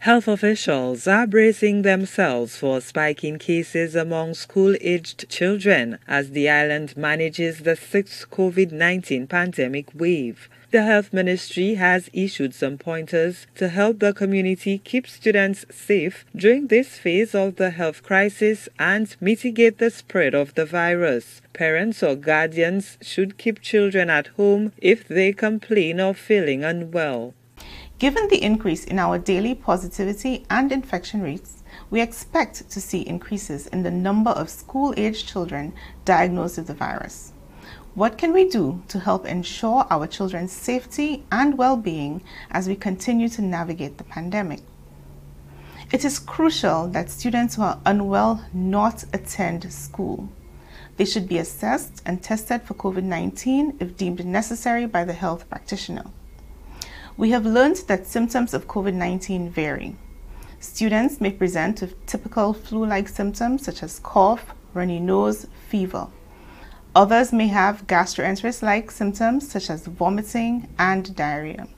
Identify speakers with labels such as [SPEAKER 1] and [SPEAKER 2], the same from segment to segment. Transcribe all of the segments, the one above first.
[SPEAKER 1] Health officials are bracing themselves for spiking cases among school-aged children as the island manages the sixth COVID-19 pandemic wave. The Health Ministry has issued some pointers to help the community keep students safe during this phase of the health crisis and mitigate the spread of the virus. Parents or guardians should keep children at home if they complain of feeling unwell.
[SPEAKER 2] Given the increase in our daily positivity and infection rates, we expect to see increases in the number of school-aged children diagnosed with the virus. What can we do to help ensure our children's safety and well-being as we continue to navigate the pandemic? It is crucial that students who are unwell not attend school. They should be assessed and tested for COVID-19 if deemed necessary by the health practitioner. We have learned that symptoms of COVID-19 vary. Students may present with typical flu-like symptoms such as cough, runny nose, fever. Others may have gastroenteritis-like symptoms such as vomiting and diarrhea.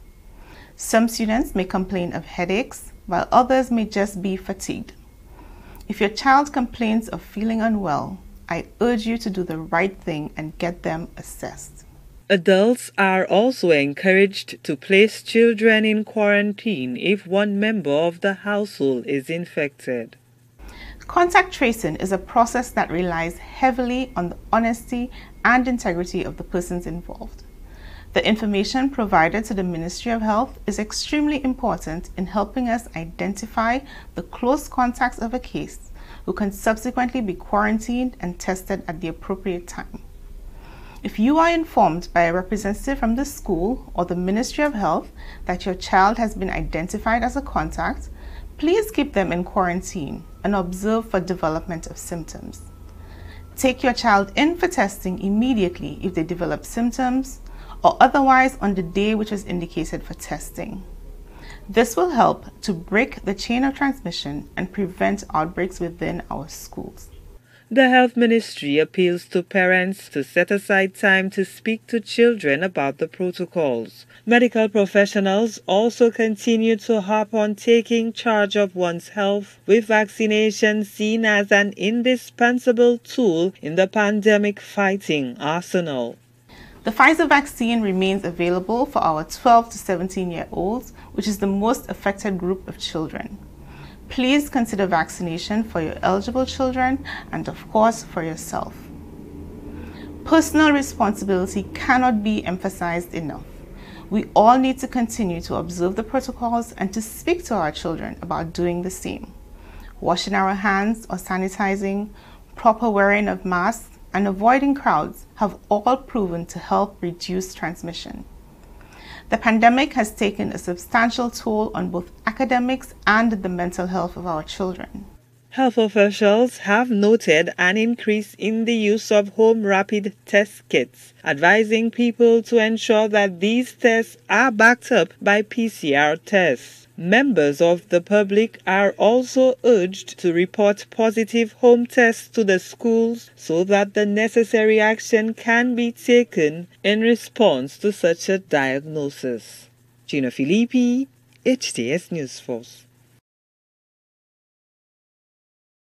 [SPEAKER 2] Some students may complain of headaches, while others may just be fatigued. If your child complains of feeling unwell, I urge you to do the right thing and get them assessed.
[SPEAKER 1] Adults are also encouraged to place children in quarantine if one member of the household is infected.
[SPEAKER 2] Contact tracing is a process that relies heavily on the honesty and integrity of the persons involved. The information provided to the Ministry of Health is extremely important in helping us identify the close contacts of a case who can subsequently be quarantined and tested at the appropriate time. If you are informed by a representative from the school or the Ministry of Health that your child has been identified as a contact, please keep them in quarantine and observe for development of symptoms. Take your child in for testing immediately if they develop symptoms or otherwise on the day which is indicated for testing. This will help to break the chain of transmission and prevent outbreaks within our schools.
[SPEAKER 1] The Health Ministry appeals to parents to set aside time to speak to children about the protocols. Medical professionals also continue to harp on taking charge of one's health, with vaccination seen as an indispensable tool in the pandemic fighting arsenal.
[SPEAKER 2] The Pfizer vaccine remains available for our 12 to 17-year-olds, which is the most affected group of children. Please consider vaccination for your eligible children and, of course, for yourself. Personal responsibility cannot be emphasized enough. We all need to continue to observe the protocols and to speak to our children about doing the same. Washing our hands or sanitizing, proper wearing of masks, and avoiding crowds have all proven to help reduce transmission. The pandemic has taken a substantial toll on both academics and the mental health of our children.
[SPEAKER 1] Health officials have noted an increase in the use of home rapid test kits, advising people to ensure that these tests are backed up by PCR tests. Members of the public are also urged to report positive home tests to the schools so that the necessary action can be taken in response to such a diagnosis. Gina Filippi, HTS News Force.